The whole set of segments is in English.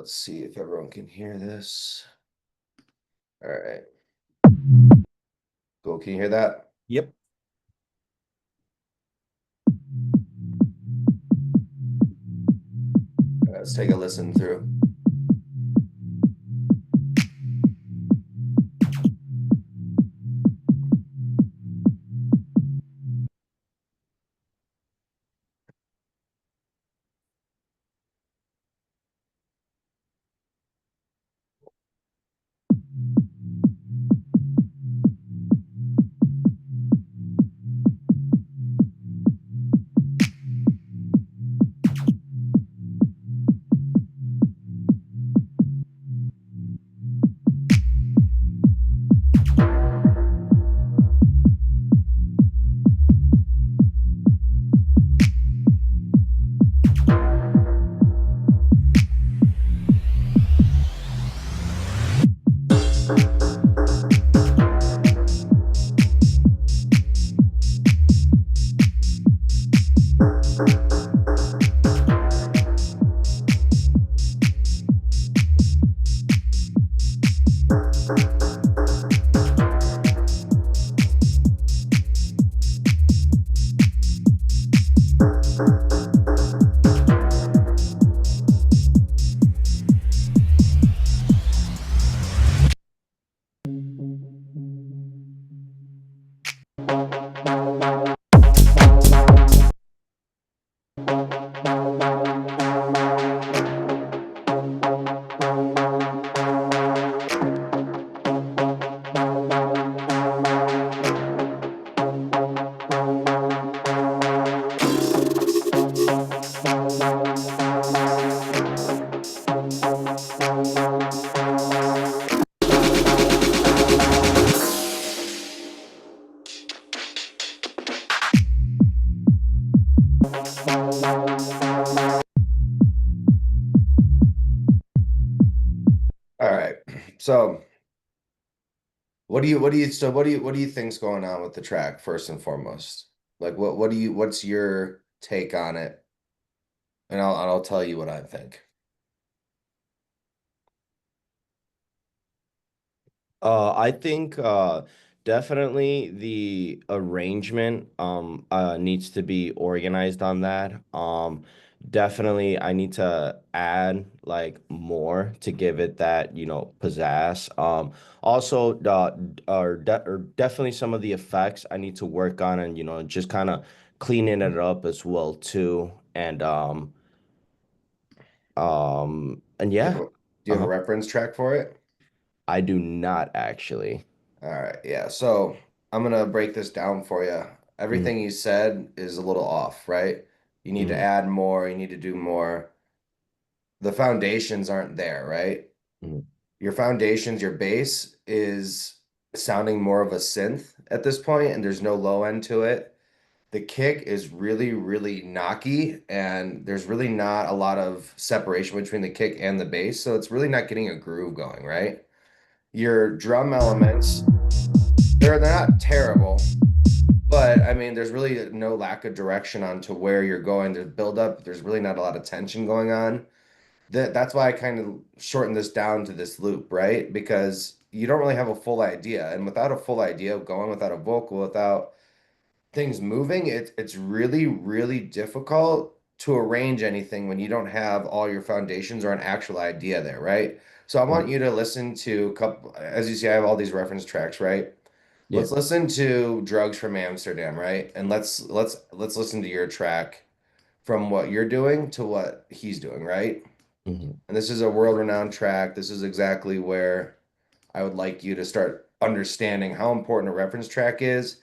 let's see if everyone can hear this. All right. Cool. Can you hear that? Yep. Let's take a listen through. All right. So what do you think's going on with the track first and foremost? Like what's your take on it? And I'll tell you what I think. I think definitely the arrangement needs to be organized on that. Definitely I need to add like more to give it that, pizzazz. Also or definitely some of the effects I need to work on and just kind of cleaning it up as well too. And Do you yeah. have a, do you have a Uh-huh. reference track for it? I do not actually. All right, yeah. So I'm gonna break this down for you. Mhm, Everything you said is a little off, right? You need to mhm, add more, you need to do more. The foundations aren't there, right? mhm. Your foundations, your base is sounding more of a synth at this point, and there's no low end to it. The kick is really, really knocky, and there's really not a lot of separation between the kick and the bass, so it's really not getting a groove going, right? Your drum elements, they're not terrible, but I mean, there's really no lack of direction onto where you're going. There's build up, there's really not a lot of tension going on. That's why I kind of shortened this down to this loop, right? Because you don't really have a full idea, and without a full idea of going without a vocal, without things moving, it's really, really difficult to arrange anything when you don't have all your foundations or an actual idea there, right? So I want Mhm. you to listen to a couple, as you see, I have all these reference tracks, right? Yeah. Let's listen to Drugs from Amsterdam, right? And let's listen to your track from what you're doing to what he's doing, right? Mhm. And this is a world-renowned track. This is exactly where I would like you to start understanding how important a reference track is,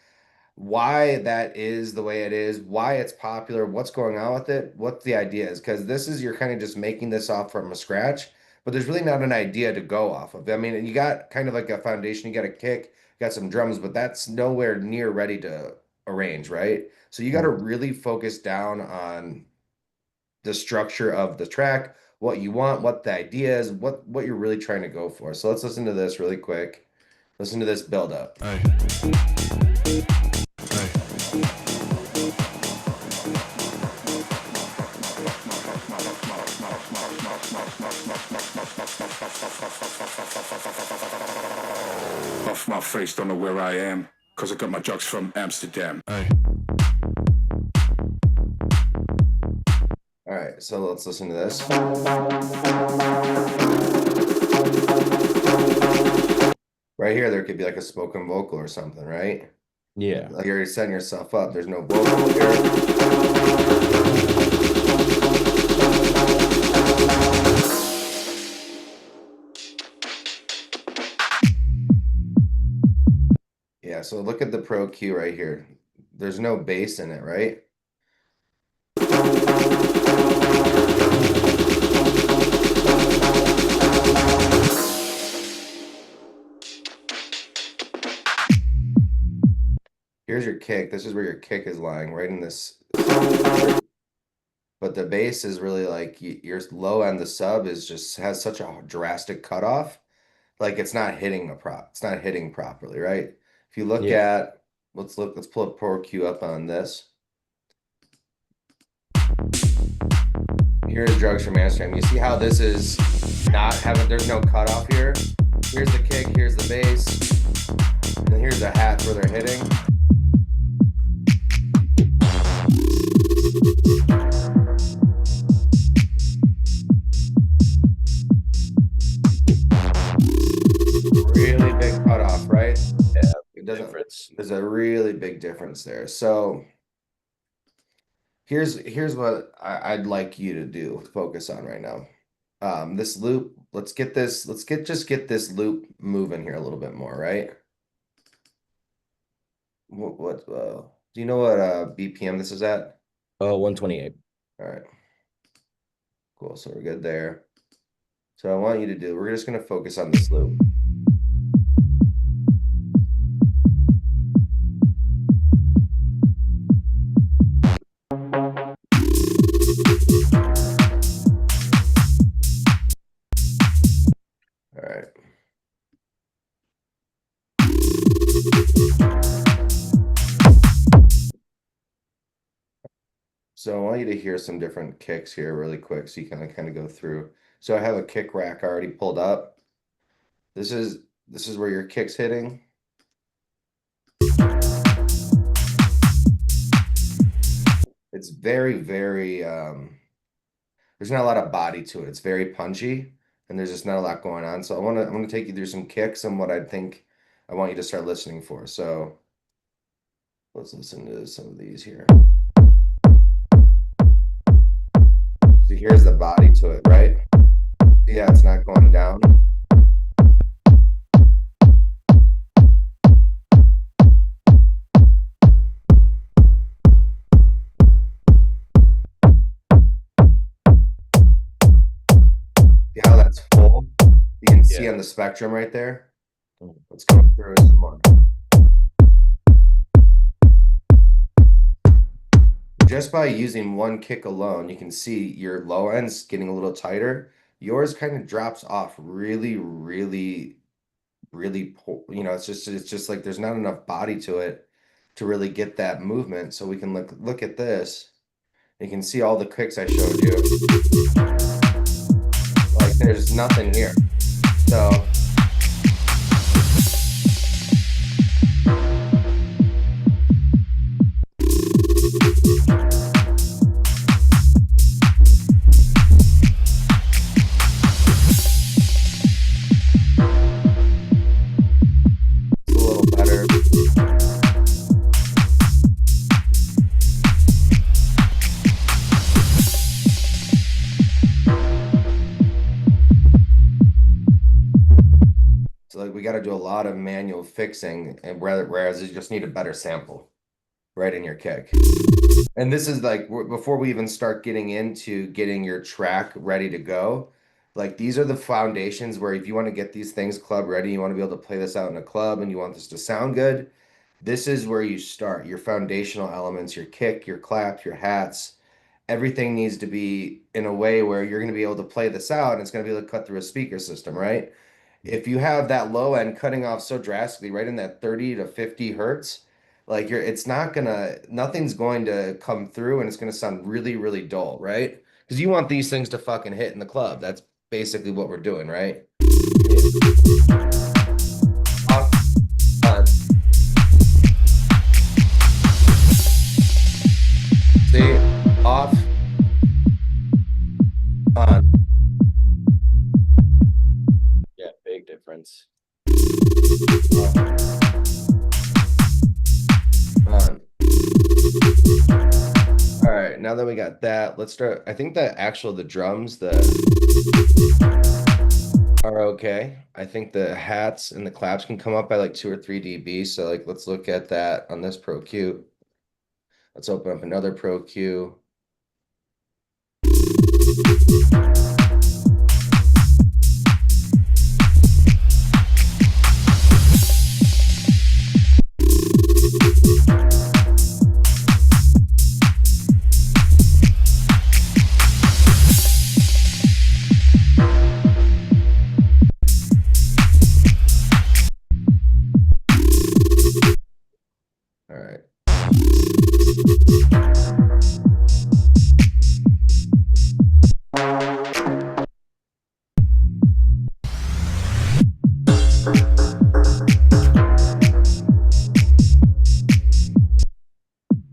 why that is the way it is, why it's popular, what's going on with it, what the idea is. Because this is you're kind of just making this off from a scratch, but there's really not an idea to go off of. I mean, you got kind of like a foundation, you got a kick, you got some drums, but that's nowhere near ready to arrange, right? So you got to Mhm. really focus down on the structure of the track, what you want, what the idea is, what you're really trying to go for. So let's listen to this really quick. Listen to this build up. Hey, hey. South face, don't know where I am, cause I got my drugs from Amsterdam. Hey. All right, so let's listen to this. Right here, there could be like a spoken vocal or something, right? Yeah. Like you're setting yourself up. There's no vocal here. Yeah, so look at the Pro Q right here. There's no bass in it, right? Here's your kick. This is where your kick is lying, right in this. But the bass is really like your low end, the sub is just has such a drastic cutoff. Like it's not hitting it's not hitting properly, right? If you look Yeah. at, let's pull a Pro Q up on this. Here's drugs from Amsterdam. You see how this is not having, there's no cutoff here. Here's the kick, here's the bass, and here's the hats where they're hitting. Really big cutoff, right? Yeah. It doesn't, Difference. there's a really big difference there. So here's what I'd like you to do, focus on right now. This loop, just get this loop moving here a little bit more, right? Do you know what BPM this is at? 128. All right, cool. So we're good there. So I want you to do, we're just gonna focus on this loop. All right. So I want you to hear some different kicks here really quick so you can kind of go through. So I have a kick rack already pulled up. This is where your kick's hitting. It's very there's not a lot of body to it. It's very punchy and there's just not a lot going on. So I'm gonna take you through some kicks and what I think I want you to start listening for. So let's listen to some of these here. So here's the body to it, right? Yeah, it's not going down. See how that's full? You can see Yeah. on the spectrum right there. Mhm. Let's go through some more. Just by using one kick alone, you can see your low end's getting a little tighter. Yours kind of drops off really poor. You know, it's just like there's not enough body to it to really get that movement. So we can look at this. You can see all the kicks I showed you. Like there's nothing here. So it's a little better. So like we got to do a lot of manual fixing, and whereas you just need a better sample right in your kick. And this is like before we even start getting into getting your track ready to go. Like these are the foundations where if you want to get these things club ready, you want to be able to play this out in a club and you want this to sound good, this is where you start. Your foundational elements, your kick, your clap, your hats, everything needs to be in a way where you're going to be able to play this out and it's going to be able to cut through a speaker system, right? If you have that low end cutting off so drastically, right in that 30 to 50 hertz, like it's not gonna, nothing's going to come through and it's gonna sound really dull, right? Because you want these things to fucking hit in the club. That's basically what we're doing, right? Yeah. now that we got that, let's start. I think the drums, are okay. I think the hats and the claps can come up by like 2 or 3 dB. So like let's look at that on this Pro Q. Let's open up another Pro Q. All right.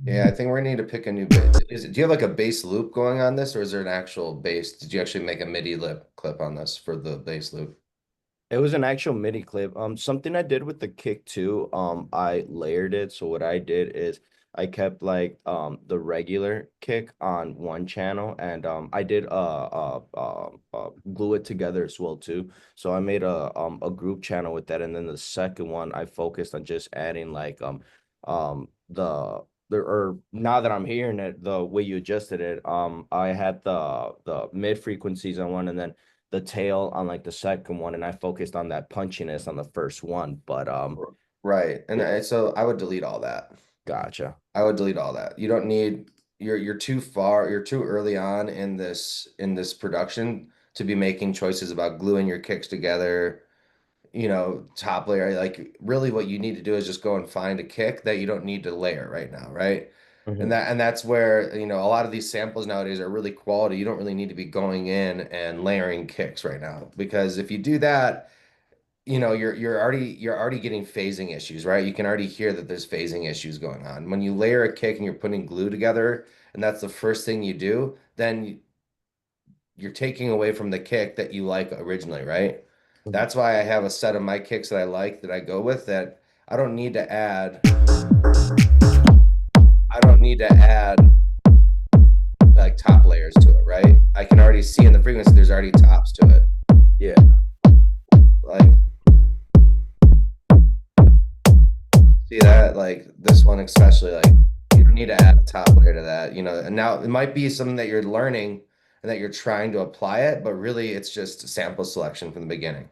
Yeah, I think we're gonna need to pick a new bass. Do you have like a bass loop going on this, or is there an actual bass? Did you actually make a MIDI lip clip on this for the bass loop? It was an actual MIDI clip. Something I did with the kick too. I layered it. So what I did is I kept like the regular kick on one channel, and I did glue it together as well too. So I made a group channel with that, and then the second one I focused on just adding like the or now that I'm hearing it the way you adjusted it, I had the mid frequencies on one, and then the tail on like the second one, and I focused on that punchiness on the first one. But Right. And yeah, so I would delete all that. gotcha. I would delete all that. You don't need you're too far, you're too early on in this production to be making choices about gluing your kicks together, top layer. Like really what you need to do is just go and find a kick that you don't need to layer right now, right? And Hmm. that's where, a lot of these samples nowadays are really quality. You don't really need to be going in and layering kicks right now because if you do that, you're already getting phasing issues, right? You can already hear that there's phasing issues going on. When you layer a kick and you're putting glue together, and that's the first thing you do, then you're taking away from the kick that you like originally, right? Hmm. That's why I have a set of my kicks that I like that I go with that I don't need to add. I don't need to add like top layers to it, right? I can already see in the frequency there's already tops to it. Yeah. Like see that? Like this one especially, like you don't need to add a top layer to that, And now it might be something that you're learning and that you're trying to apply it, but really it's just sample selection from the beginning.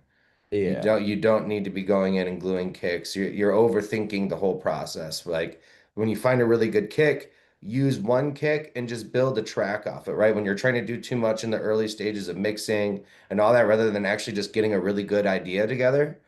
Yeah. You don't need to be going in and gluing kicks. You're overthinking the whole process. Like when you find a really good kick, use one kick and just build a track off it, right? When you're trying to do too much in the early stages of mixing and all that, rather than actually just getting a really good idea together,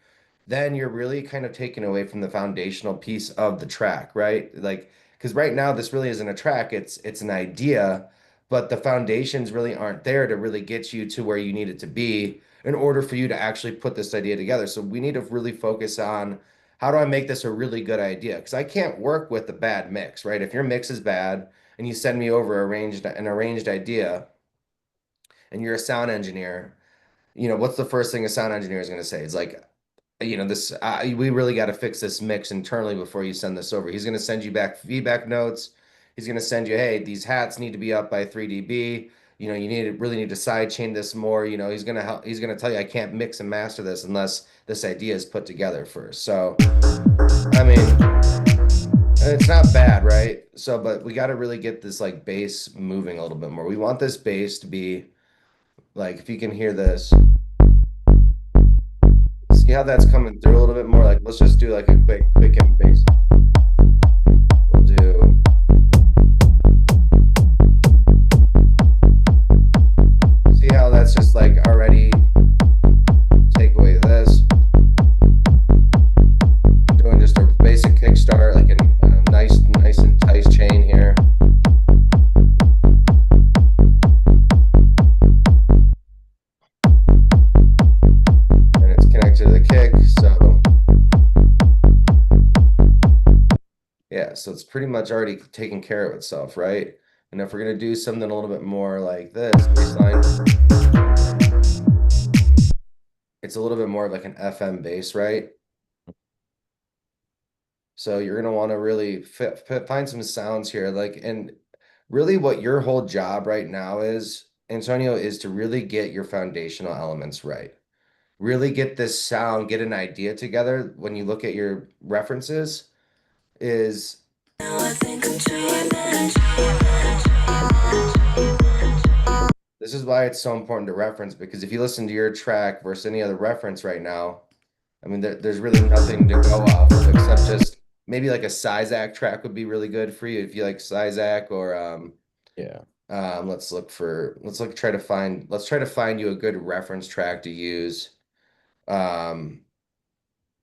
then you're really kind of taken away from the foundational piece of the track, right? Like, because right now this really isn't a track, it's an idea, but the foundations really aren't there to really get you to where you need it to be in order for you to actually put this idea together. So we need to really focus on how do I make this a really good idea? Because I can't work with a bad mix, right? If your mix is bad and you send me over an arranged idea and you're a sound engineer, what's the first thing a sound engineer is going to say? It's like, this we really got to fix this mix internally before you send this over. He's going to send you back feedback notes. He's going to send you, hey, these hats need to be up by 3 dB. Really need to side chain this more. He's going to help. He's going to tell you I can't mix and master this unless this idea is put together first. So, I mean, it's not bad, right? So, but we got to really get this like bass moving a little bit more. We want this bass to be like, if you can hear this. See how that's coming through a little bit more? Like, let's just do like a quick and base. We'll do, see how that's just like already take away this. Doing just a basic kickstart, like a nice and tight chain here. And it's connected to the kick, so yeah, so it's pretty much already taking care of itself, right? And if we're gonna do something a little bit more like this baseline, it's a little bit more of like an FM bass, right? So you're gonna want to really find some sounds here, like, and really what your whole job right now is, Antonio, is to really get your foundational elements right. Really get this sound, get an idea together when you look at your references is this is why it's so important to reference because if you listen to your track versus any other reference right now, I mean, there's really nothing to go off of except just maybe like a Sizak track would be really good for you if you like Sizak or Yeah. let's try to find you a good reference track to use. Um,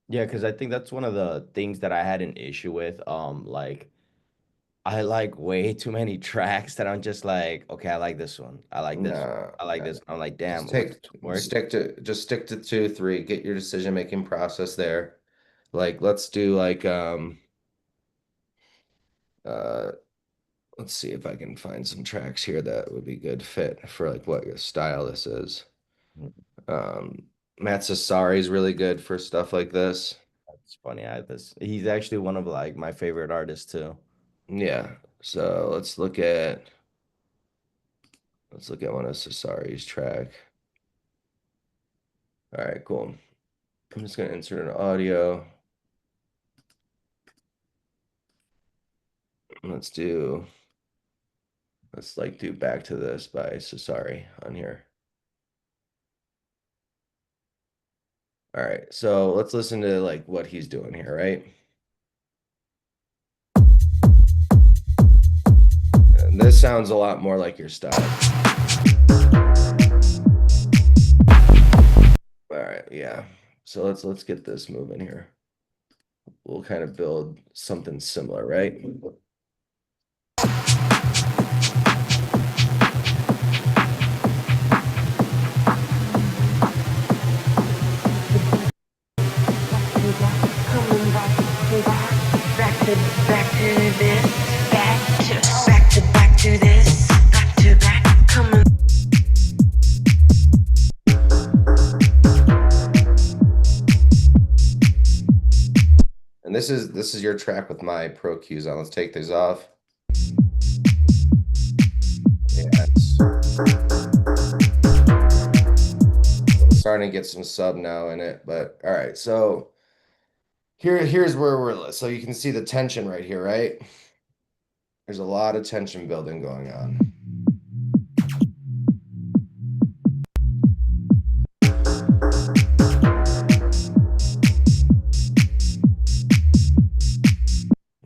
Yeah, because I think that's one of the things that I had an issue with. Like I like way too many tracks that I'm just like, okay, I like this one. I like this one. no, I like this. I'm like, damn, just what's take this word? stick to two, three, get your decision making process there. Like let's do like uh let's see if I can find some tracks here that would be good fit for like what your style this is. Um, Matt Sassari is really good for stuff like this. It's funny. He's actually one of like my favorite artists too. Yeah. So let's look at one of Sassari's track. All right, cool. I'm just gonna insert an audio. Let's like do Back to This by Sassari on here. All right, so let's listen to like what he's doing here, right? And this sounds a lot more like your style. All right, yeah. So let's get this moving here. We'll kind of build something similar, right? Back to this, back to this, back to back, coming. And this is your track with my pro cues on. Let's take these off. Yeah, I'm starting to get some sub now in it, but all right. So here's where so you can see the tension right here, right? There's a lot of tension building going on.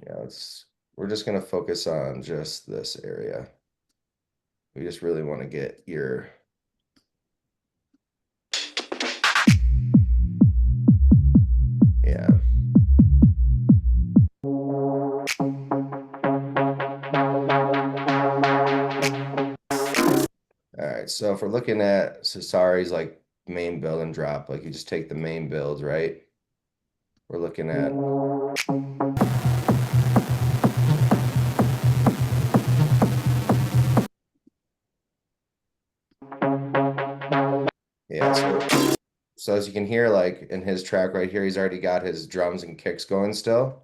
Yeah, we're just gonna focus on just this area. We just really want to get your yeah. All right, so if we're looking at Sassari's like main build and drop, like you just take the main builds, right? We're looking at yeah, so as you can hear, like in his track right here, he's already got his drums and kicks going still.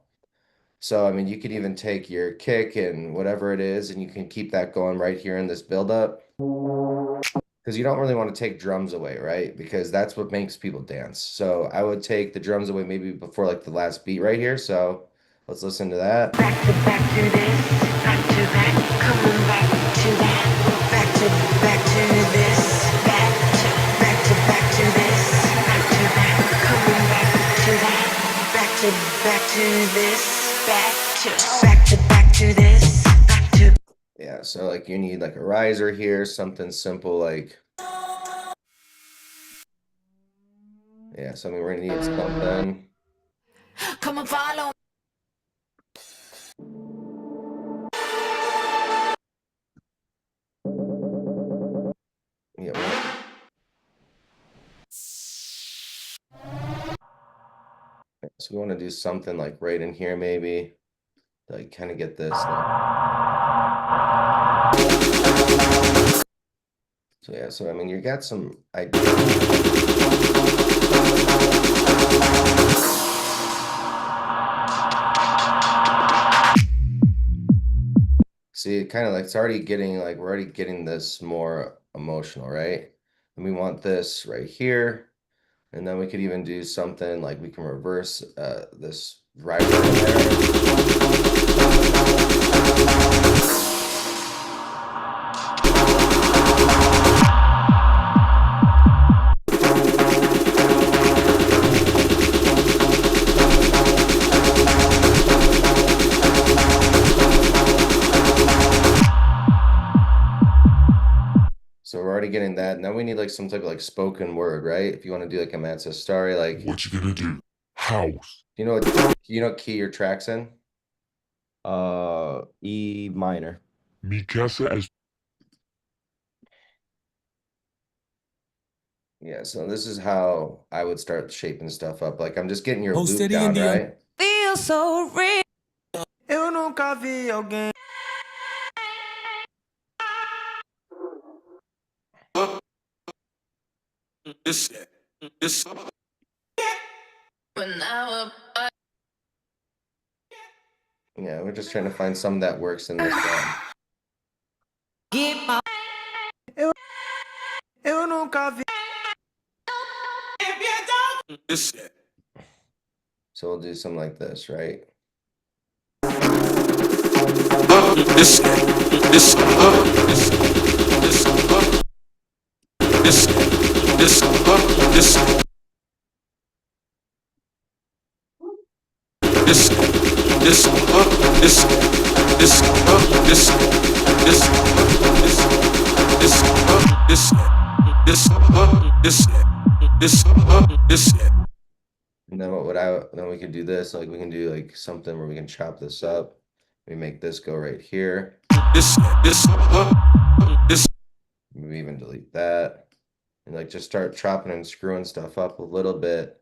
So I mean, you could even take your kick and whatever it is, and you can keep that going right here in this buildup. Because you don't really want to take drums away, right? Because that's what makes people dance. So I would take the drums away maybe before like the last beat right here. So let's listen to that. Back to this, back to back, coming back to that. Back to this, back to this, back to back, coming back to that. Back to this, back to this, back to. Yeah, so like you need like a riser here, something simple like yeah, so I mean we're gonna need something. Come and follow. Yeah, so we want to do something like right in here maybe. Like kind of get this. So yeah, so I mean you got some ideas. See, it kind of like it's already getting like we're already getting this more emotional, right? And we want this right here. And then we could even do something like we can reverse this right there. So we're already getting that. Now we need like some type of like spoken word, right? If you want to do like a Man Says Starry, like What you gonna do? House. what key your tracks in? E minor. Mi casa es Yeah, so this is how I would start shaping stuff up. Like I'm just getting your loop down, right? Feel so real. Eu nunca vi alguém. this. Yeah, we're just trying to find some that works in this. Get my Eu nunca vi. This. So we'll do something like this, right? This. This. This. This. This. This. This. This. This. This. This. This. This. This. This. This. This. This. And then then we can do this, like we can do like something where we can chop this up. We make this go right here. This. This. This. Maybe even delete that. And like just start chopping and screwing stuff up a little bit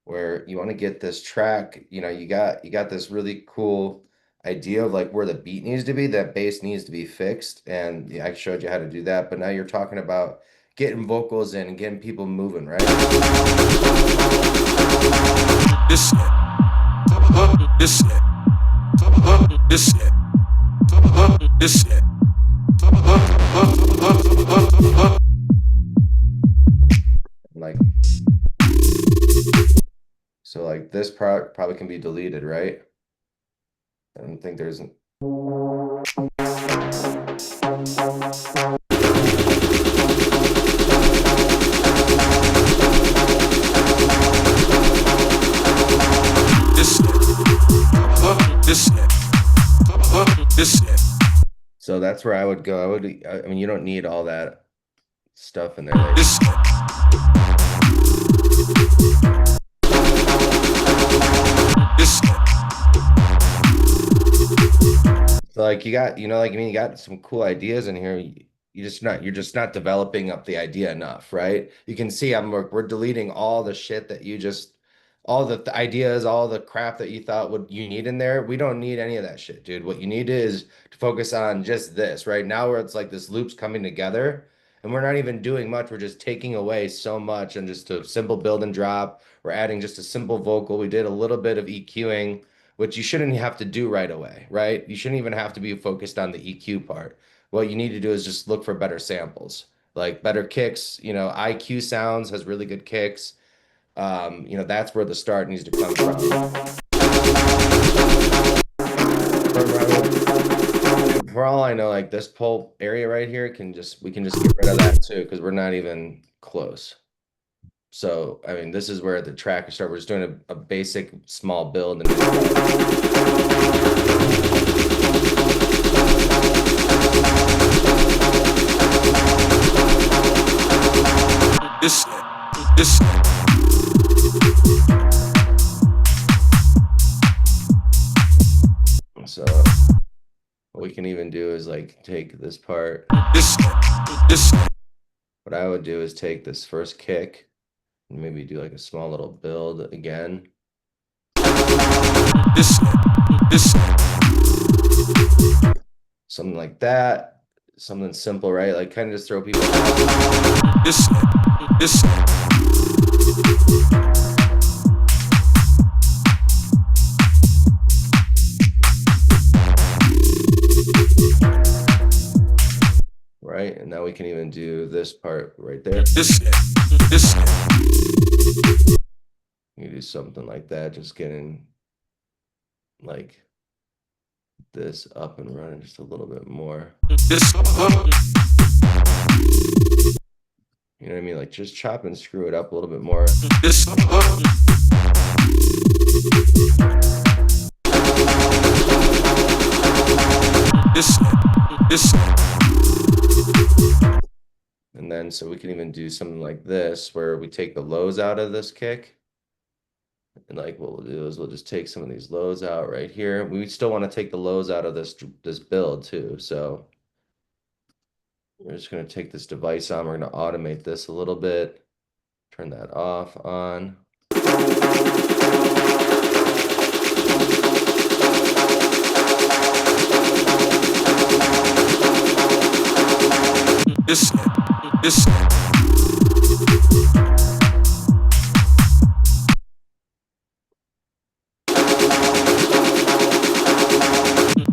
where you want to get this track, you got this really cool idea of like where the beat needs to be, that bass needs to be fixed. And yeah, I showed you how to do that, but now you're talking about getting vocals in and getting people moving, right? This. This. This. This. Like, so like this probably can be deleted, right? I don't think there's this. So that's where I would go. I mean, you don't need all that stuff in there. Like, This. This. so like you got, like, I mean, you got some cool ideas in here. You're just not developing up the idea enough, right? You can see we're deleting all the shit that all the ideas, all the crap that you thought you need in there. We don't need any of that shit, dude. What you need is to focus on just this right now, where it's like this loop's coming together and we're not even doing much. We're just taking away so much and just a simple build and drop. We're adding just a simple vocal. We did a little bit of EQing, which you shouldn't have to do right away, right? You shouldn't even have to be focused on the EQ part. What you need to do is just look for better samples, like better kicks. IQ Sounds has really good kicks. That's where the start needs to come from. For all I know, like this pole area right here we can just get rid of that too, because we're not even close. So, I mean, this is where the track will start. We're just doing a basic small build. This. This. So what we can even do is like take this part. This. This. What I would do is take this first kick and maybe do like a small little build again. This. This. Something like that. Something simple, right? Like kind of just throw people. This. This. can even do this part right there. This. You do something like that, just getting like this up and running just a little bit more. This. You know what I mean? Like just chop and screw it up a little bit more. This. This. And then so we can even do something like this where we take the lows out of this kick. And like what we'll do is we'll just take some of these lows out right here. We still want to take the lows out of this build too. So we're just going to take this device on. We're going to automate this a little bit. Turn that off, on. This. This.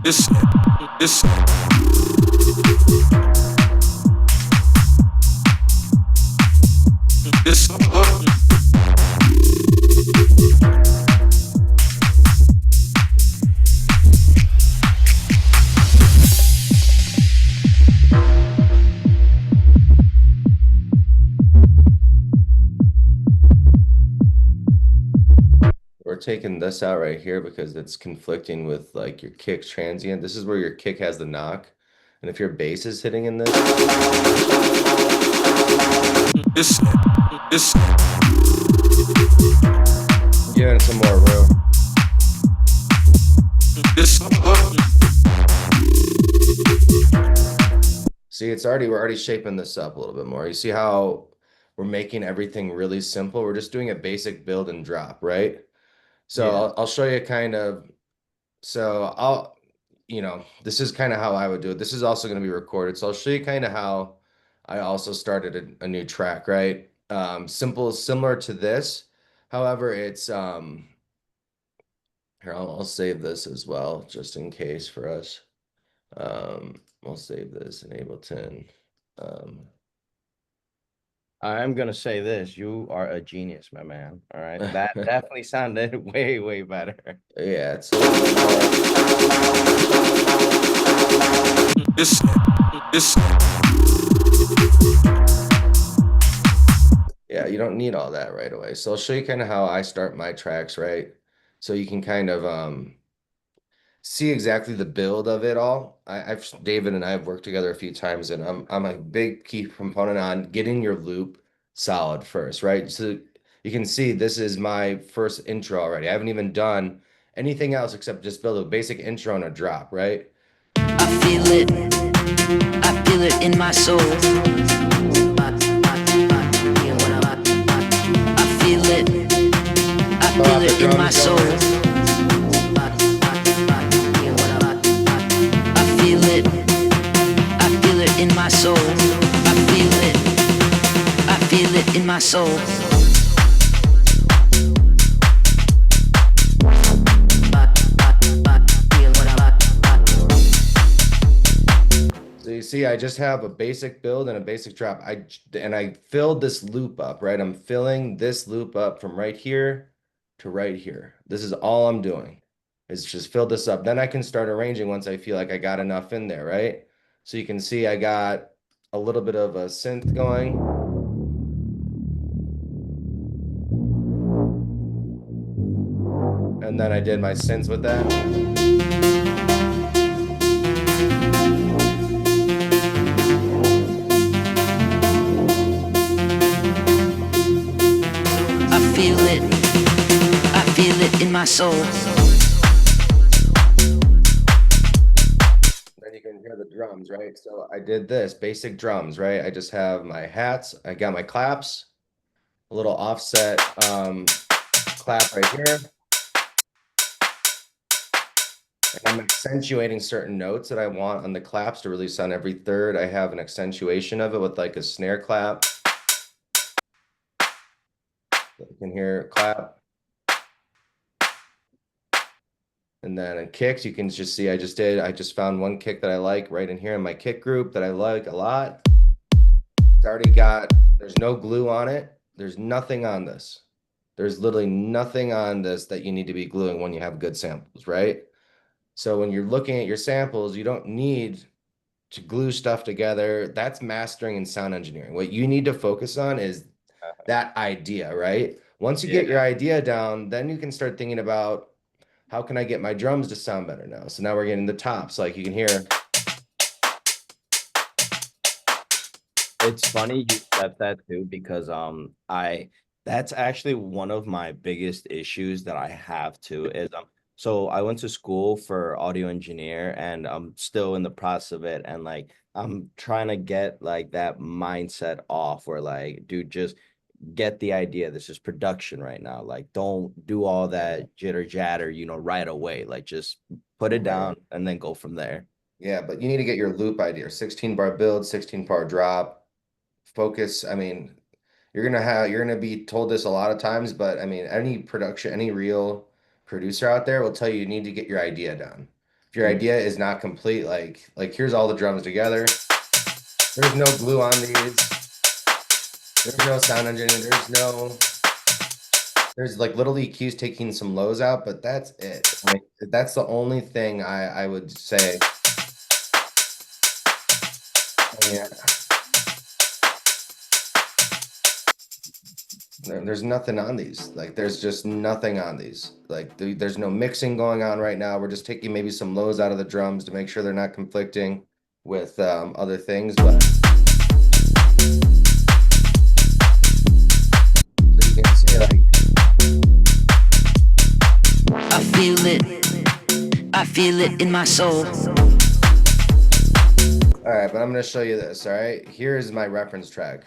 This. This. This. We're taking this out right here because it's conflicting with like your kick's transient. This is where your kick has the knock. And if your bass is hitting in this, This. This. give it some more room. This. See, we're already shaping this up a little bit more. You see how we're making everything really simple? We're just doing a basic build and drop, right? So Yeah. I'll show you kind of, this is kind of how I would do it. This is also going to be recorded. So I'll show you kind of how I also started a new track, right? Similar to this. However, it's, here, I'll save this as well, just in case for us. We'll save this in Ableton. I'm gonna say this: you are a genius, my man. All right, that definitely sounded way, way better. Yeah, it's a little bit more. This. This. Yeah, you don't need all that right away. So I'll show you kind of how I start my tracks, right? So you can kind of see exactly the build of it all. David and I have worked together a few times, and I'm a big key component on getting your loop solid first, right? So you can see this is my first intro already. I haven't even done anything else except just build a basic intro and a drop, right? I feel it in my soul. I feel it in my soul. I feel it in my soul. I feel it in my soul. So you see, I just have a basic build and a basic drop. And I filled this loop up, right? I'm filling this loop up from right here to right here. This is all I'm doing is just fill this up. Then I can start arranging once I feel like I got enough in there, right? So you can see I got a little bit of a synth going. And then I did my synths with that. I feel it in my soul. Then you can hear the drums, right? So I did this, basic drums, right? I just have my hats, I got my claps, a little offset clap right here. And I'm accentuating certain notes that I want on the claps to release on every third. I have an accentuation of it with like a snare clap. You can hear clap. And then in kicks, you can just see I just found one kick that I like right in here in my kick group that I like a lot. It's already got, there's no glue on it. There's nothing on this. There's literally nothing on this that you need to be gluing when you have good samples, right? So when you're looking at your samples, you don't need to glue stuff together. That's mastering and sound engineering. What you need to focus on is that idea, right? Once you get your idea down, then you can start thinking about how can I get my drums to sound better now? So now we're getting the tops, like you can hear. It's funny you said that too because I that's actually one of my biggest issues that I have too is so I went to school for audio engineer and I'm still in the process of it and like I'm trying to get like that mindset off where like dude just get the idea this is production right now, like don't do all that jitter jatter, right away, like just put it down Right. and then go from there. Yeah, but you need to get your loop idea, 16 bar build, 16 bar drop. Focus. I mean, you're gonna be told this a lot of times, but I mean, any production, any real producer out there will tell you need to get your idea down. If your Mm. idea is not complete, like here's all the drums together. There's no glue on these. There's no sound engineering. There's like little EQs taking some lows out, but that's it. Like that's the only thing I would say. Yeah. There's nothing on these. Like, there's just nothing on these. Like, there's no mixing going on right now. We're just taking maybe some lows out of the drums to make sure they're not conflicting with other things. But so you can see, like, I feel it. I feel it in my soul. all right, but I'm gonna show you this. All right, here's my reference track.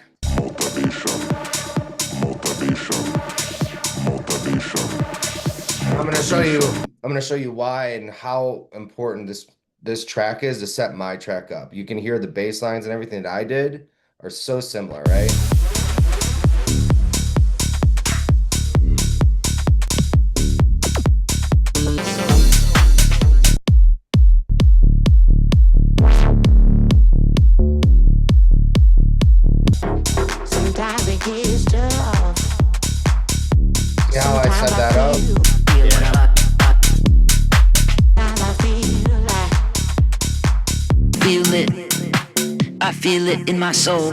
I'm gonna show you. I'm gonna show you why and how important this track is to set my track up. You can hear the bass lines and everything that I did are so similar, right? Sometimes it gets tough. See how I set that up? Feel it. I feel it in my soul.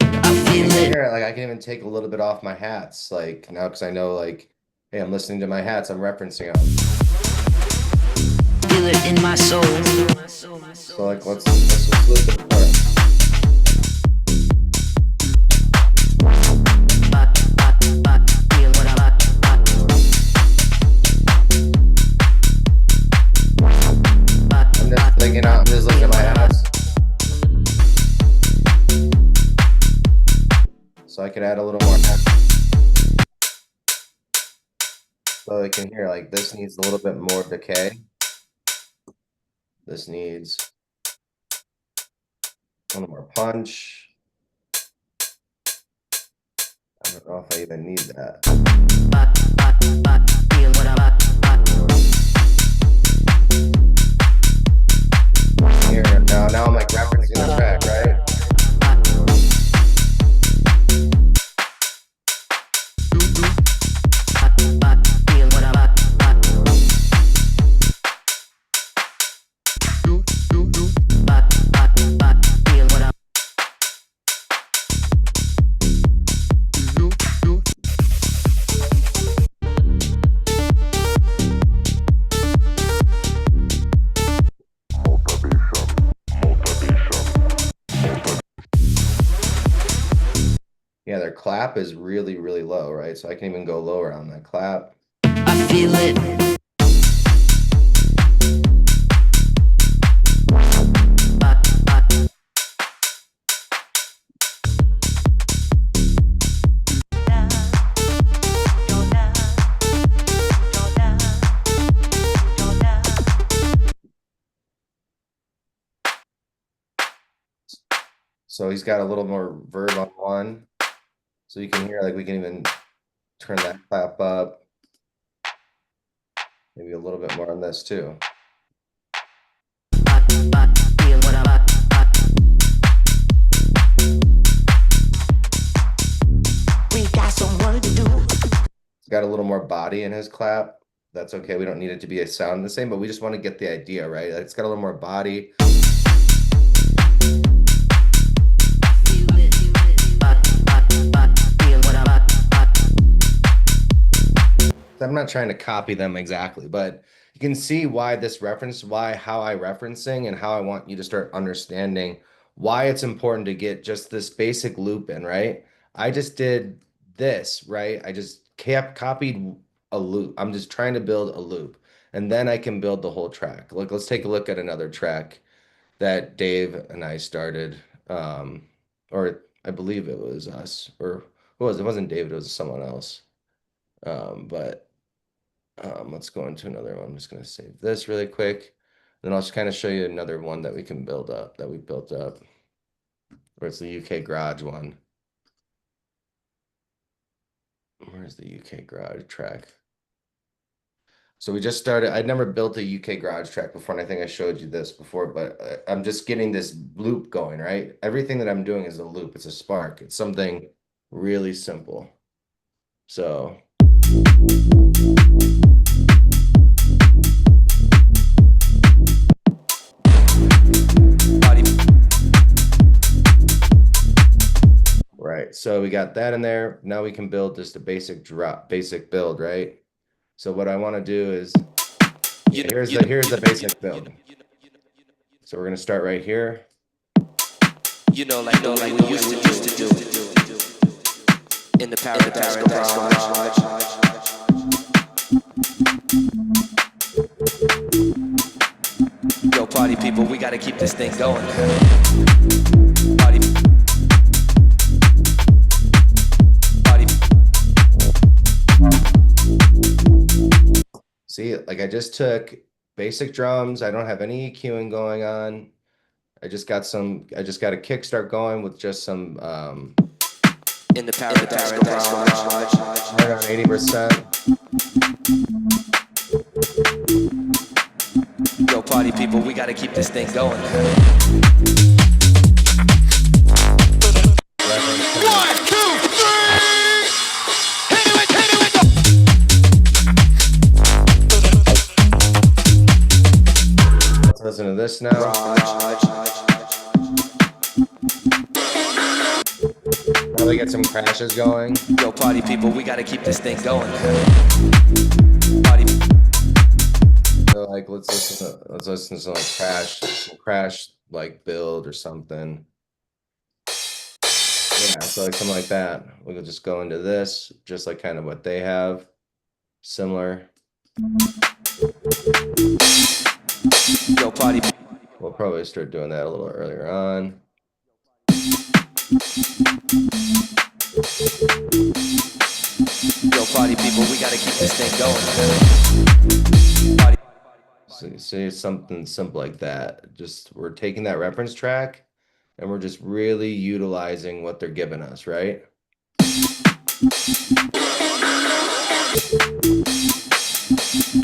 I feel it. Here, like I can even take a little bit off my hats, like now because I know, like, hey, I'm listening to my hats, I'm referencing them. Feel it in my soul. So like, let's just listen for it. I'm just thinking out, I'm just looking at my hats. So I could add a little more hats. So I can hear like this needs a little bit more decay. This needs a little more punch. I don't know if I even need that. Here, now I'm like referencing the track, right? Yeah, their clap is really, really low, right? So I can even go lower on that clap. I feel it. So he's got a little more verb on one. So you can hear, like, we can even turn that clap up. Maybe a little bit more on this too. feel what I We got some work to do. It's got a little more body in his clap. That's okay. We don't need it to be a sound the same, but we just want to get the idea, right? It's got a little more body. I'm not trying to copy them exactly, but you can see why this reference, how I referencing and how I want you to start understanding why it's important to get just this basic loop in, right? I just did this, right? I just copied a loop. I'm just trying to build a loop and then I can build the whole track. Look, let's take a look at another track that Dave and I started, or I believe it was us, or who was it? It wasn't David, it was someone else. But let's go into another one. I'm just going to save this really quick. Then I'll just kind of show you another one that we can build up, that we built up, where it's the UK Garage one. Where's the UK Garage track? So we just started. I'd never built a UK Garage track before, and I think I showed you this before, but I'm just getting this loop going, right? Everything that I'm doing is a loop. It's a spark. It's something really simple. So right, so we got that in there. Now we can build just a basic build, right? So what I want to do is, here's the basic build. So we're gonna start right here. Like we used to do in the paradise garage. Yo, party people, we gotta keep this thing going. Party. See, like I just took basic drums. I don't have any EQing going on. I just got a kickstart going with just some In the paradise garage. right on 80%. Yo, party people, we gotta keep this thing going. Let's listen to this now. Probably get some crashes going. Yo, party people, we gotta keep this thing going. Party. So like let's listen to like crash like build or something. Yeah, so like something like that. We could just go into this, just like kind of what they have. Similar. Yo, party. We'll probably start doing that a little earlier on. Yo, party people, we gotta keep this thing going. Party. So say something simple like that. Just we're taking that reference track and we're just really utilizing what they're giving us, right?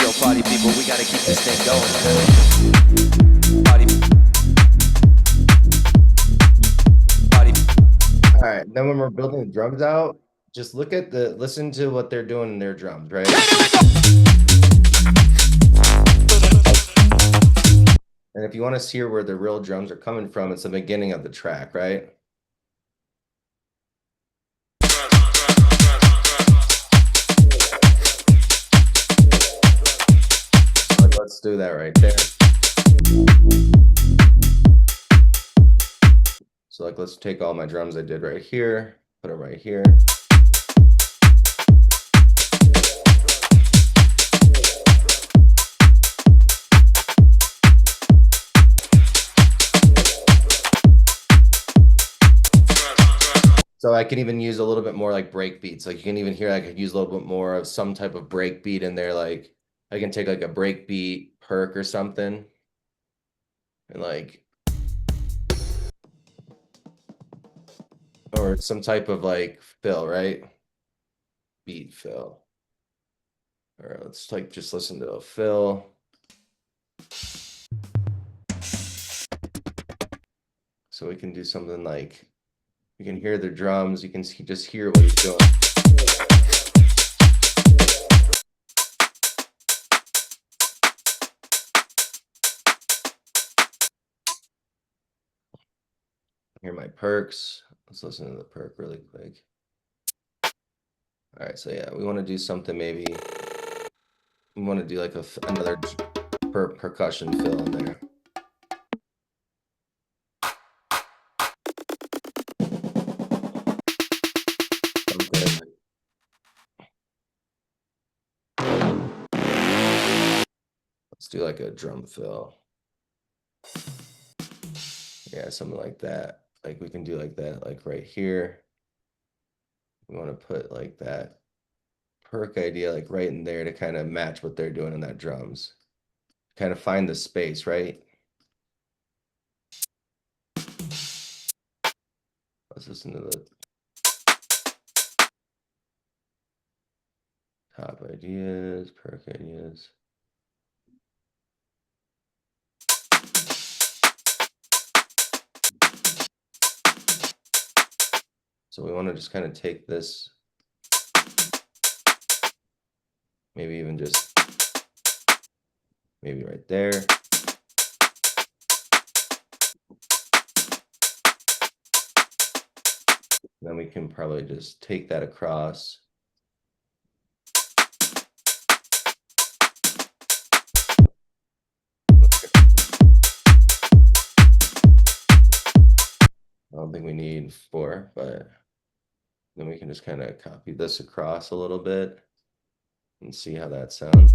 Yo, party people, we gotta keep this thing going. Party. Party. All right, then when we're building the drums out, just listen to what they're doing in their drums, right? And if you want to see where the real drums are coming from, it's the beginning of the track, right? Let's do that right there. So like, let's take all my drums I did right here, put them right here. So I can even use a little bit more like break beats. Like you can even hear I could use a little bit more of some type of break beat in there. Like I can take like a break beat perk or something. And like, or some type of like fill, right? Beat fill. All right, let's like just listen to a fill. So we can do something like, you can hear the drums, you can just hear what he's doing. Hear my perks. Let's listen to the perk really quick. All right, so yeah, we want to do something maybe. We want to do like another percussion fill in there. Something. Let's do like a drum fill. Yeah, something like that. Like we can do like that, like right here. We want to put like that perk idea like right in there to kind of match what they're doing in that drums. Kind of find the space, right? Let's listen to the top ideas, perk ideas. So we want to just kind of take this, maybe even just, maybe right there. Then we can probably just take that across. I don't think we need 4, but then we can just kind of copy this across a little bit and see how that sounds.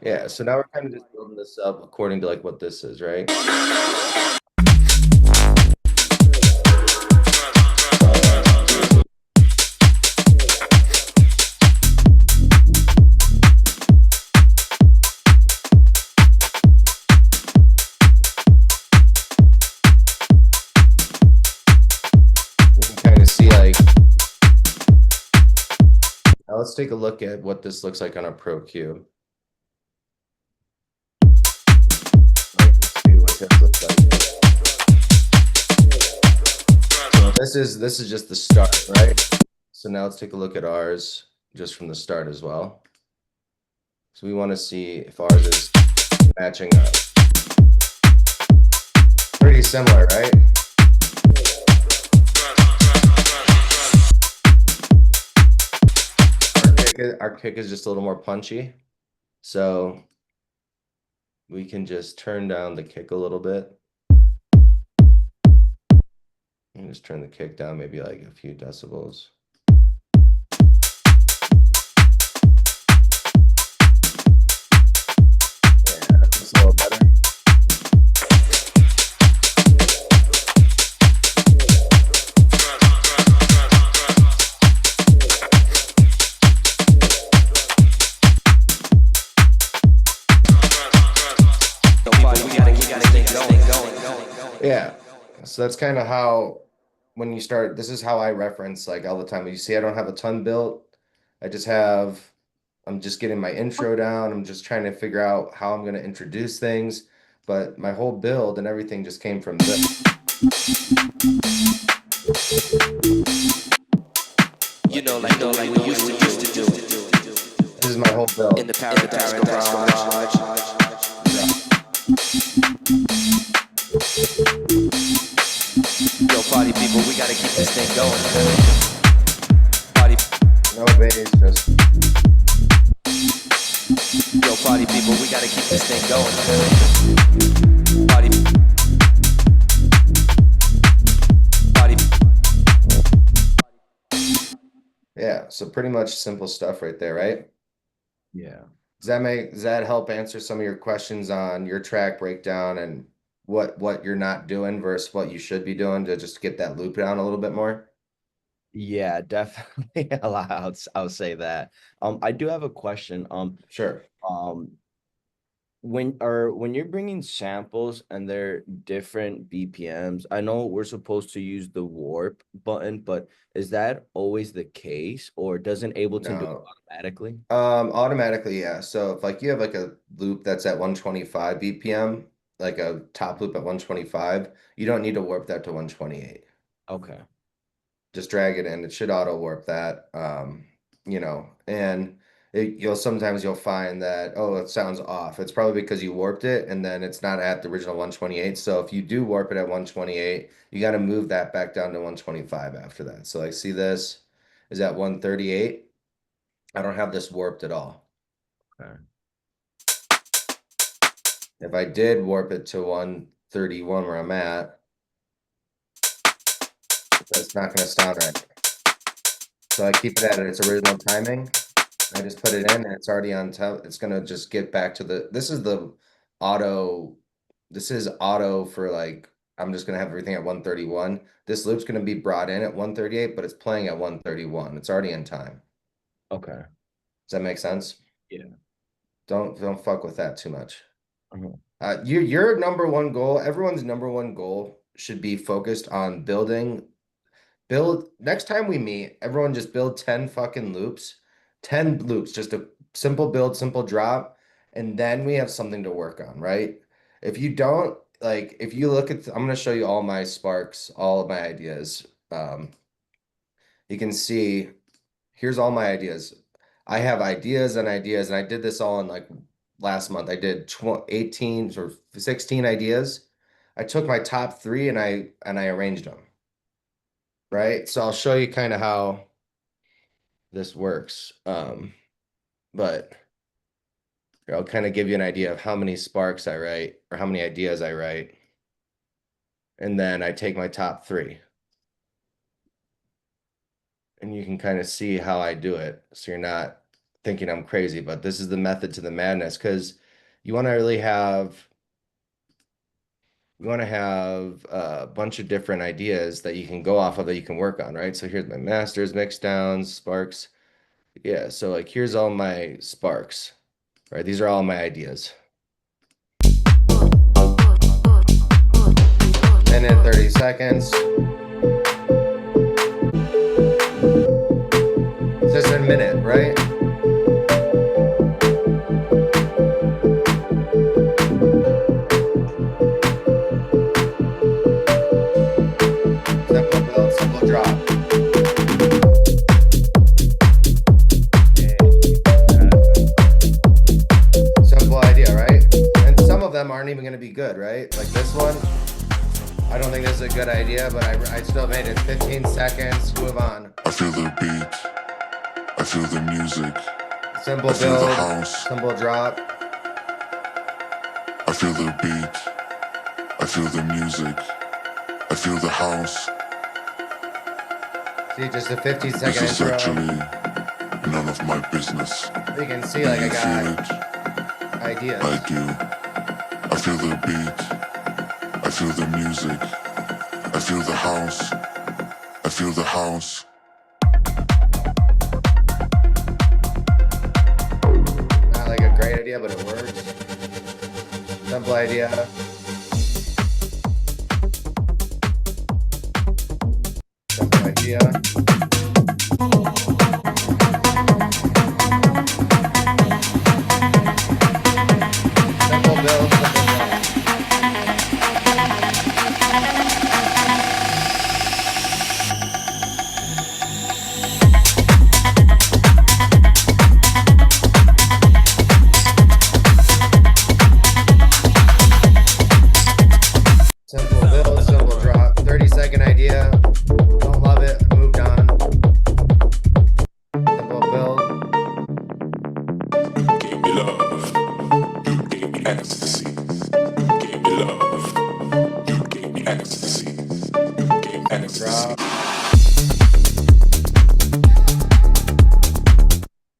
Yeah, so now we're kind of just building this up according to like what this is, right? You can kind of see like, now let's take a look at what this looks like on a Pro Cube. So this is just the start, right? So now let's take a look at ours just from the start as well. So we want to see if ours is matching up. Pretty similar, right? Our kick is just a little more punchy. So we can just turn down the kick a little bit. And just turn the kick down maybe like a few decibels. Yeah, that's a little better. Yeah, so that's kind of how, when you start, this is how I reference like all the time. You see, I don't have a ton built. I'm just getting my intro down. I'm just trying to figure out how I'm going to introduce things. But my whole build and everything just came from this. Like we used to do. This is my whole build. In the Paradise Garage. Yo, party people, we gotta keep this thing going. Party. No bass, just. Yo, party people, we gotta keep this thing going. Party. Party. Yeah, so pretty much simple stuff right there, right? Yeah. Does that help answer some of your questions on your track breakdown and what you're not doing versus what you should be doing to just get that loop down a little bit more? Yeah, definitely. I'll say that. I do have a question. Sure. Um, when you're bringing samples and they're different BPMs, I know we're supposed to use the warp button, but is that always the case, or doesn't Ableton do it No. automatically? Automatically, yeah. So if like you have like a loop that's at 125 BPM, like a top loop at 125, you don't need to warp that to 128. Okay. Just drag it in. It should auto warp that. And you'll sometimes you'll find that, oh, it sounds off. It's probably because you warped it and then it's not at the original 128. So if you do warp it at 128, you got to move that back down to 125 after that. So like see this is at 138. I don't have this warped at all. Okay. If I did warp it to 131 where I'm at, that's not going to sound right. So I keep it at its original timing. I just put it in and it's already on top. It's going to just get back to this is the auto. This is auto for like, I'm just going to have everything at 131. This loop's going to be brought in at 138, but it's playing at 131. It's already in time. Okay. Does that make sense? Yeah. Don't fuck with that too much. Uh-huh. Your number one goal, everyone's number one goal should be focused on build next time we meet, everyone just build 10 fucking loops, 10 loops, just a simple build, simple drop, and then we have something to work on, right? If you don't, like, if you look at, I'm gonna show you all my sparks, all of my ideas. You can see, here's all my ideas. I have ideas and ideas, and I did this all in like last month. I did 18 or 16 ideas. I took my top three and I arranged them. Right. So I'll show you kind of how this works. But here, I'll kind of give you an idea of how many sparks I write or how many ideas I write. And then I take my top three. And you can kind of see how I do it. So you're not thinking I'm crazy, but this is the method to the madness because you want to really have a bunch of different ideas that you can go off of that you can work on, right? So here's my masters, mix downs, sparks. Yeah, so like here's all my sparks, right? These are all my ideas. Minute, 30 seconds. It says a minute, right? Simple build, simple drop. Simple idea, right? And some of them aren't even going to be good, right? Like this one, I don't think this is a good idea, but I still made it. 15 seconds, move on. I feel the beat. I feel the music. Simple I feel the build, house. simple drop. I feel the beat. I feel the music. I feel the house. See, just a 15 This second is intro. actually none of my business. You can see Do like I you feel got it? ideas. I do. I feel the beat. I feel the music. I feel the house. I feel the house. Not like a great idea, but it works. Simple idea. Simple idea. Simple build, simple drop. Simple build, simple drop. 30-second idea. Don't love it. Moved on. Simple build. You gave me love. You gave me ecstasy. You gave me love. You gave me ecstasy. You gave me ecstasy. Drop.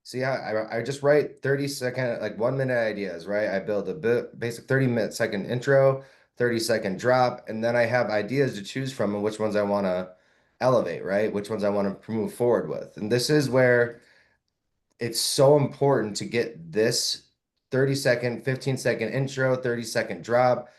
See how I just write 30-second, like 1 minute ideas, right? I build a basic 30-second intro, 30-second drop, and then I have ideas to choose from and which ones I want to elevate, right? Which ones I want to move forward with. And this is where it's so important to get this 30-second, 15-second intro, 30-second drop,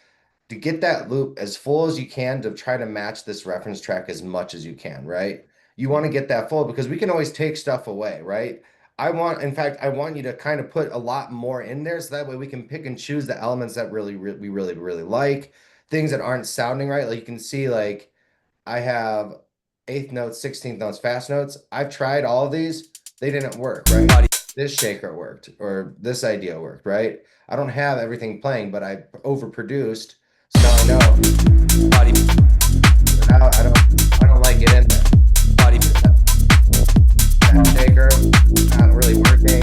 to get that loop as full as you can to try to match this reference track as much as you can, right? You want to get that full because we can always take stuff away, right? In fact, I want you to kind of put a lot more in there so that way we can pick and choose the elements that we really like, things that aren't sounding right. Like you can see, like I have eighth notes, 16th notes, fast notes. I've tried all of these, they didn't work, right? This shaker worked, or this idea worked, right? I don't have everything playing, but I overproduced. So now I know. Now I don't like it in there. That shaker, not really working.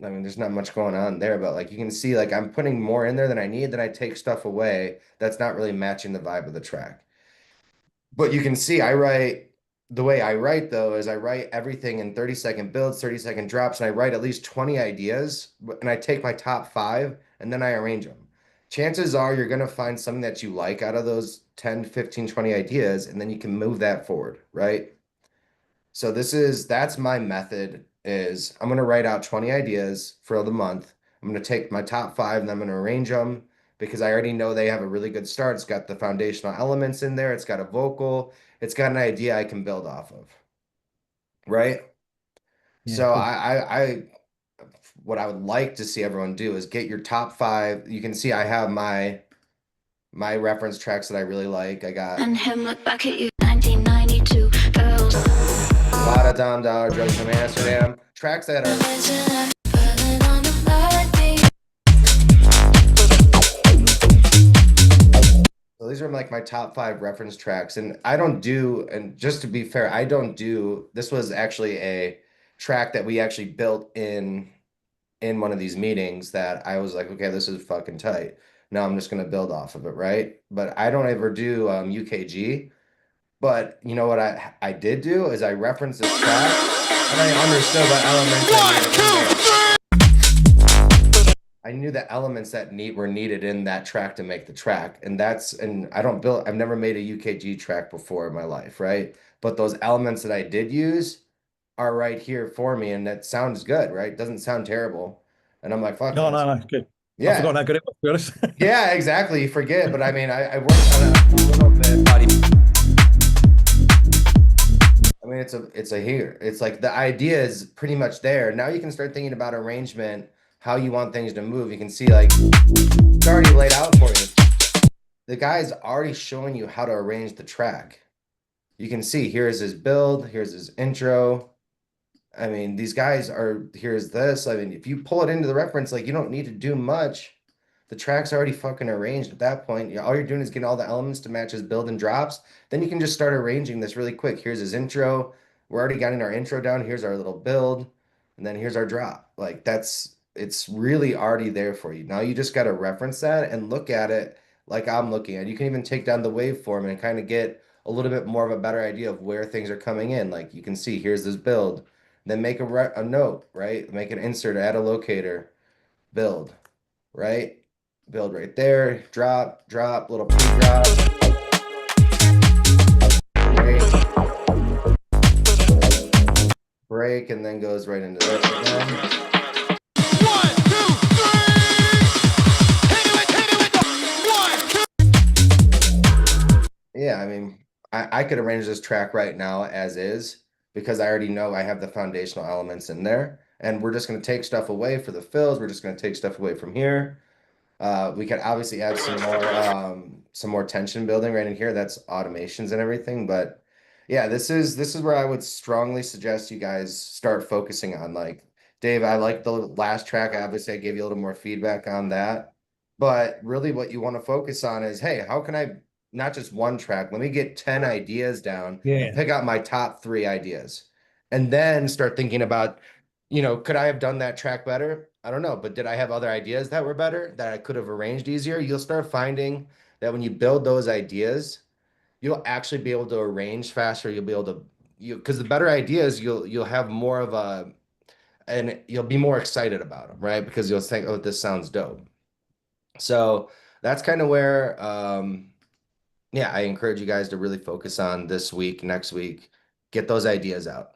I mean, there's not much going on there, but like you can see, like I'm putting more in there than I need, then I take stuff away that's not really matching the vibe of the track. But you can see the way I write though is I write everything in 30-second builds, 30-second drops, and I write at least 20 ideas and I take my top five and then I arrange them. Chances are you're going to find something that you like out of those 10, 15, 20 ideas, and then you can move that forward, right? So that's my method is I'm going to write out 20 ideas for the month. I'm going to take my top five and I'm going to arrange them because I already know they have a really good start. It's got the foundational elements in there. It's got a vocal. It's got an idea I can build off of, right? Yeah, So cool. what I would like to see everyone do is get your top five. You can see I have my reference tracks that I really like. I got And him look back at you, 1992 girls. a lot of Dom Dollar, Drugs from Amsterdam, tracks that are so these are like my top five reference tracks. And I don't do, and just to be fair, I don't do, this was actually a track that we actually built in one of these meetings that I was like, okay, this is fucking tight. Now I'm just gonna build off of it, right? But I don't ever do UKG. But you know what I did do is I referenced this track and I understood what elements I needed in there. I knew the elements that were needed in that track to make the track. And I've never made a UKG track before in my life, right? But those elements that I did use are right here for me, and that sounds good, right? Doesn't sound terrible. And I'm like, fuck No, this. no, no, good. I forgot Yeah. how good it was, to be honest. Yeah, exactly. You forget, but I mean, I worked on it a little bit. I mean, it's a here. It's like the idea is pretty much there. Now you can start thinking about arrangement, how you want things to move. You can see like it's already laid out for you. The guy's already showing you how to arrange the track. You can see here's his build, here's his intro. I mean, these guys are here's this. I mean, if you pull it into the reference, like you don't need to do much. The track's already fucking arranged at that point. All you're doing is getting all the elements to match his build and drops. Then you can just start arranging this really quick. Here's his intro. We're already getting our intro down. Here's our little build. And then here's our drop. Like it's really already there for you. Now you just got to reference that and look at it like I'm looking at. You can even take down the waveform and kind of get a little bit more of a better idea of where things are coming in. Like you can see, here's this build. Then make a note, right? Make an insert, add a locator, build, right? Build right there, drop, little pre-drop, break, break, and then goes right into this again. Yeah, I mean, I could arrange this track right now as is because I already know I have the foundational elements in there. And we're just going to take stuff away for the fills. We're just going to take stuff away from here. We could obviously add some more tension building right in here. That's automations and everything. But yeah, this is where I would strongly suggest you guys start focusing on. Like Dave, I like the last track. Obviously, I gave you a little more feedback on that. But really what you want to focus on is, hey, how can I not just one track? Let me get 10 ideas down and Yeah. pick out my top three ideas. And then start thinking about could I have done that track better? I don't know, but did I have other ideas that were better that I could have arranged easier? You'll start finding that when you build those ideas, you'll actually be able to arrange faster. You'll be able to because the better ideas, you'll have more of a and you'll be more excited about them, right? Because you'll think, oh, this sounds dope. So that's kind of where yeah, I encourage you guys to really focus on this week, next week, get those ideas out.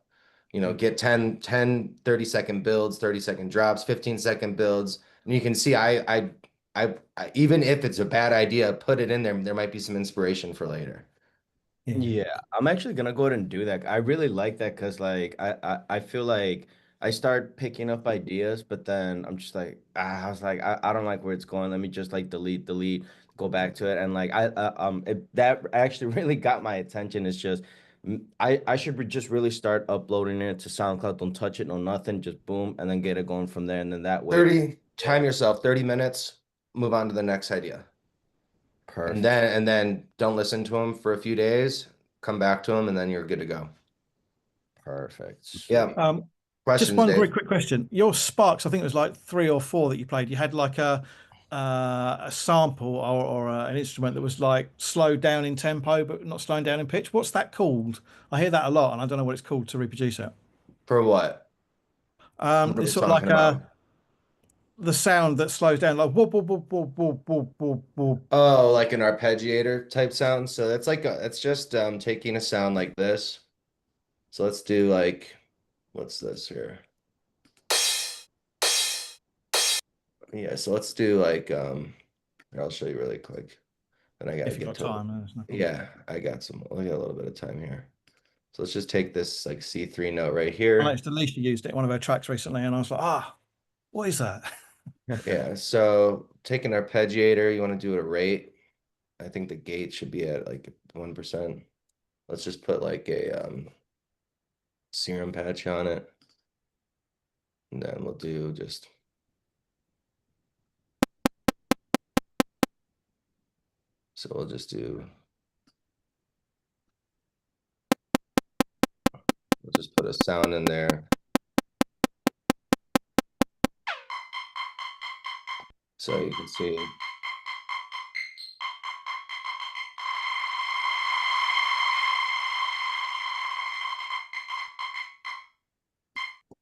You know, get 30-second builds, 30-second drops, 15-second builds. And you can see I even if it's a bad idea, put it in there. There might be some inspiration for later. Yeah, I'm actually gonna go ahead and do that. I really like that because like I feel like I start picking up ideas, but then I'm just like I was like I don't like where it's going. Let me just like delete, go back to it, and like that actually really got my attention. It's just I should just really start uploading it to SoundCloud. Don't touch it, no nothing, just boom, and then get it going from there. And then that way, 30, yeah, time yourself, 30 minutes, move on to the next idea. And perfect, then don't listen to them for a few days, come back to them, and then you're good to go. perfect, Yeah. sweet. Just Questions, one very Dave? quick question. Your Sparks, I think it was like 3 or 4 that you played. You had like a sample or an instrument that was like slowed down in tempo, but not slowing down in pitch. What's that called? I hear that a lot, and I don't know what it's called to reproduce it. For what? What are It's we sort of like talking about? the sound that slows down, like whoop whoop whoop whoop whoop whoop whoop whoop. Oh, like an arpeggiator type sound. So that's like it's just taking a sound like this. So let's do like what's this here? Yeah, so let's do like here, I'll show you really quick. Then I gotta If you've get got to it. time, there's no problem. Yeah, I got a little bit of time here. So let's just take this like C3 note right I here. noticed Elysia used it in one of her tracks recently, and I was like, what is that? Yeah, so take an arpeggiator, you want to do it a rate. I think the gate should be at like 1%. Let's just put like a serum patch on it. And then we'll do just so we'll just do we'll just put a sound in there. So you can see.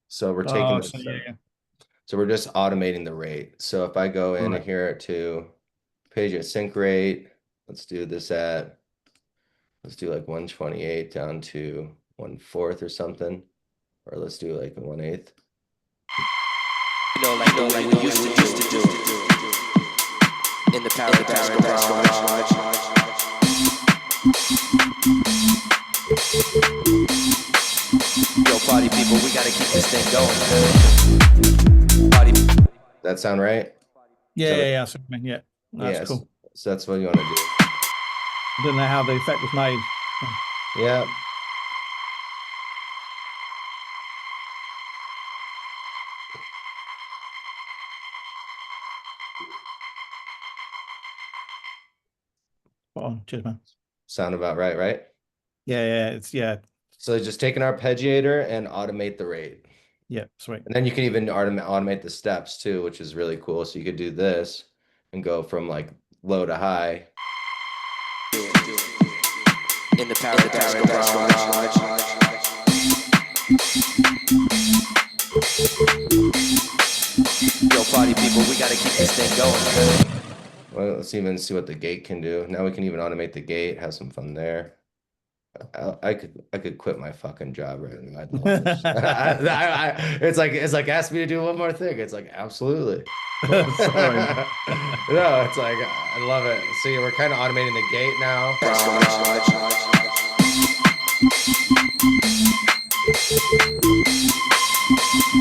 So we're taking Oh, so this. yeah, So we're just automating the rate. So if I go in right. here to page at sync rate, let's do this at, let's do like 128 down to 1/4 or something. Or let's do like a 1/8. Like we used to do in the paradise garage. Yo, party people, we gotta keep this thing going. Party. That sound right? Yeah, So yeah, yeah. So, I mean, yeah, that's yes, cool. so that's what you want to do. I don't know how the effect was made. Yeah. Spot on. Cheers, man. Sound about right, right? Yeah, yeah, it's yeah, So just take an arpeggiator and automate the rate. yeah, sweet. And then you can even automate the steps too, which is really cool. So you could do this and go from like low to high. In the paradise garage. Yo, party people, we gotta keep this thing going. Well, let's even see what the gate can do. Now we can even automate the gate, have some fun there. I could quit my fucking job right now. I love this. It's like ask me to do one more thing. It's like absolutely. Sorry, man. No, it's like I love it. See, we're kind of automating the gate now.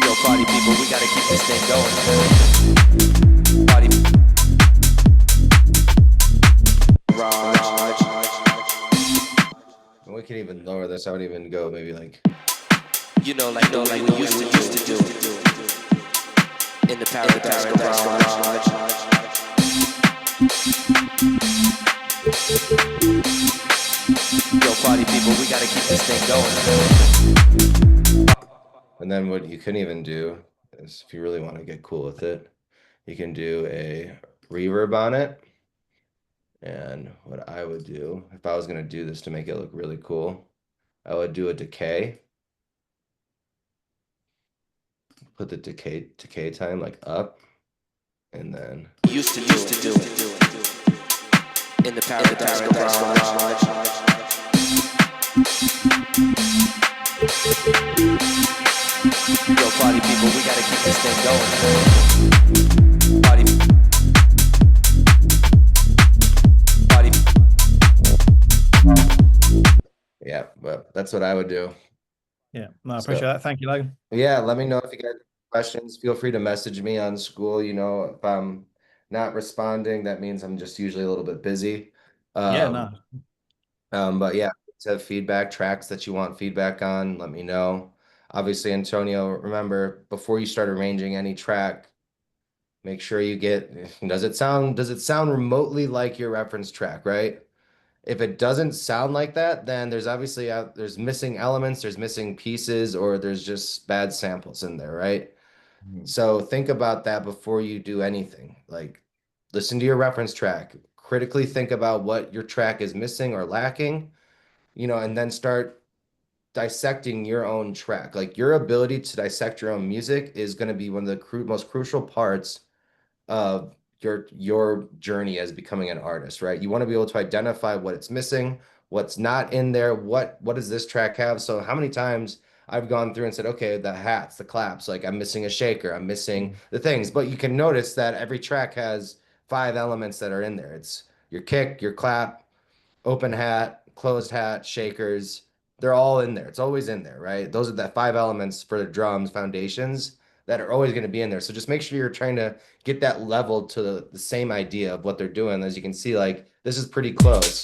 Yo, party people, we gotta keep this thing going. Party. And we can even lower this. I would even go maybe like Like we used to do in the paradise garage. Yo, party people, we gotta keep this thing going. and then what you can even do is if you really want to get cool with it, you can do a reverb on it. And what I would do if I was going to do this to make it look really cool, I would do a decay. Put the decay time like up. And then Used to do it in the Paradise Garage. Yo, party people, we gotta keep this thing going. Party, party. yeah, but that's what I would do. Yeah, no, I appreciate So that. Thank you, Logan. yeah, let me know if you guys have questions. Feel free to message me on school. If I'm not responding, that means I'm just usually a little bit busy. Yeah, Um, no, but yeah, to have feedback tracks that you want feedback on, let me know. Obviously, Antonio, remember before you start arranging any track, make sure you get, does it sound remotely like your reference track, right? If it doesn't sound like that, then there's obviously there's missing elements, there's missing pieces, or there's just bad samples in there, right? Mhm. So think about that before you do anything. Like listen to your reference track, critically think about what your track is missing or lacking, and then start dissecting your own track. Like your ability to dissect your own music is going to be one of the most crucial parts of your journey as becoming an artist, right? You want to be able to identify what it's missing, what's not in there, what does this track have? So how many times I've gone through and said, okay, the hats, the claps, like I'm missing a shaker, I'm missing the things, but you can notice that every track has 5 elements that are in there. It's your kick, your clap, open hat, closed hat, shakers. They're all in there. It's always in there, right? Those are the 5 elements for the drums, foundations that are always going to be in there. So just make sure you're trying to get that level to the same idea of what they're doing. As you can see, like this is pretty close.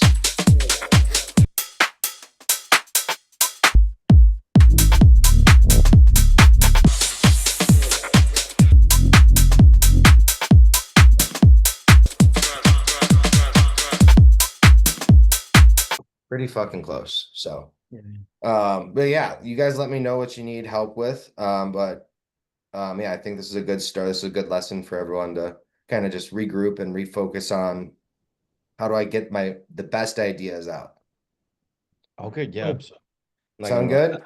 Pretty fucking close. So, yeah, but yeah, you guys let me know what you need help with. But yeah, I think this is a good start. This is a good lesson for everyone to kind of just regroup and refocus on how do I get the best ideas out. Okay, yeah. cool. So, not gonna Sound lie. good?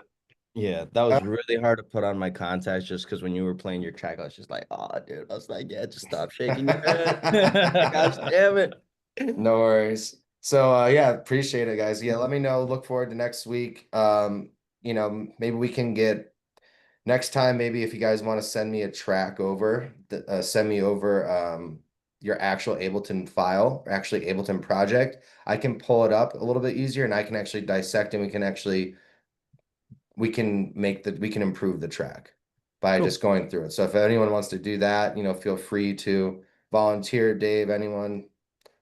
Yeah, that Uh, was really hard to put on my contacts just because when you were playing your track, I was just like, oh, dude. I was like, yeah, just stop shaking your head. Gosh damn it. No worries. So yeah, appreciate it, guys. Yeah, let me know. Look forward to next week. Maybe we can get next time, maybe if you guys want to send me a track over, send me over your actual Ableton file, or actually Ableton project. I can pull it up a little bit easier and I can actually dissect and we can improve the track by Cool. just going through it. So if anyone wants to do that, feel free to volunteer, Dave, anyone,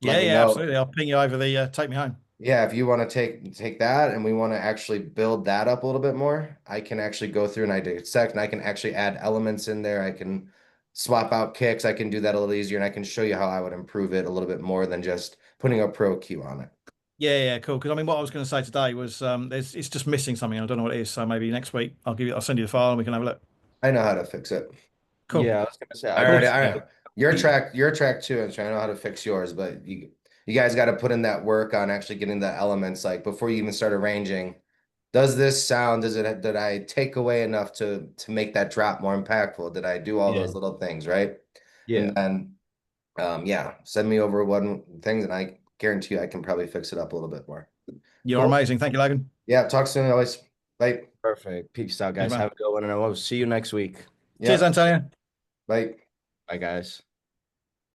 let Yeah, me yeah, know. absolutely. I'll ping you over the take me home. Yeah, if you want to take that and we want to actually build that up a little bit more, I can actually go through and I dissect and I can actually add elements in there. I can swap out kicks. I can do that a little easier and I can show you how I would improve it a little bit more than just putting a pro cue on it. Yeah, yeah, cool. Because I mean, what I was going to say today was it's just missing something. I don't know what it is. So maybe next week I'll send you the file and we can have a look. I know how to fix it. Cool. Yeah, I was gonna say I I already, could. I your track too, and so I know how to fix yours, but you guys got to put in that work on actually getting the elements like before you even start arranging. Does this sound, did I take away enough to make that drop more impactful? Did I do all Yeah, those little things, right? yeah. And then yeah, send me over one things and I guarantee you I can probably fix it up a little bit more. You're Cool. amazing. Thank you, Logan. Yeah, talk soon always. Bye. Perfect. Peace out, Cheers, guys. man. Have a good one, and I will see you next week. Cheers, Yeah, Antonio. bye. Bye, guys.